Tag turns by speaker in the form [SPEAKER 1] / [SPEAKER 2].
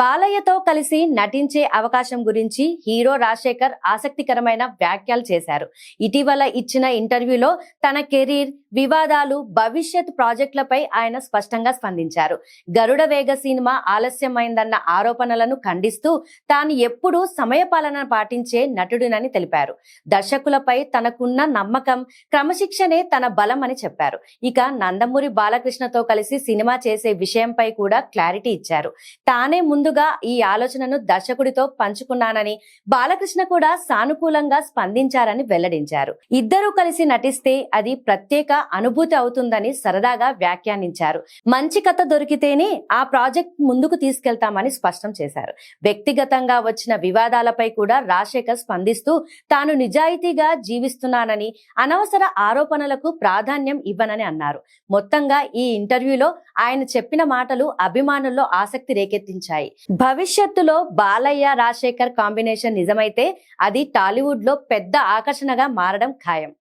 [SPEAKER 1] బాలయ్యతో కలిసి నటించే అవకాశం గురించి హీరో రాజశేఖర్ ఆసక్తికరమైన వ్యాఖ్యలు చేశారు. ఇటీవల ఇచ్చిన ఇంటర్వ్యూలో తన కెరీర్, వివాదాలు, భవిష్యత్ ప్రాజెక్టులపై ఆయన స్పష్టంగా స్పందించారు. గరుడ వేగ సినిమా ఆలస్యమైందన్న ఆరోపణలను ఖండిస్తూ తాను ఎప్పుడూ సమయపాలన పాటించే నటుడినని తెలిపారు. దర్శకులపై తనకున్న నమ్మకం, క్రమశిక్షణే తన బలం అని చెప్పారు. ఇక నందమూరి బాలకృష్ణతో కలిసి సినిమా చేసే విషయంపై కూడా క్లారిటీ ఇచ్చారు. తానే ముందుగా ఈ ఆలోచనను దర్శకుడితో పంచుకున్నానని, బాలకృష్ణ కూడా సానుకూలంగా స్పందించారని వెల్లడించారు. ఇద్దరూ కలిసి నటిస్తే అది ప్రత్యేక అనుభూతి అవుతుందని సరదాగా వ్యాఖ్యానించారు. మంచి కథ దొరికితేనే ఆ ప్రాజెక్ట్ ముందుకు తీసుకెళ్తామని స్పష్టం చేశారు. వ్యక్తిగతంగా వచ్చిన వివాదాలపై కూడా రాజశేఖర్ స్పందిస్తూ తాను నిజాయితీగా జీవిస్తున్నానని, అనవసర ఆరోపణలకు ప్రాధాన్యం ఇవ్వనని అన్నారు. మొత్తంగా ఈ ఇంటర్వ్యూలో ఆయన చెప్పిన మాటలు అభిమానుల్లో ఆసక్తి రేకెత్తించాయి. భవిష్యత్తులో బాలయ్య, రాజశేఖర్ కాంబినేషన్ నిజమైతే అది టాలీవుడ్ లో పెద్ద ఆకర్షణగా మారడం ఖాయం.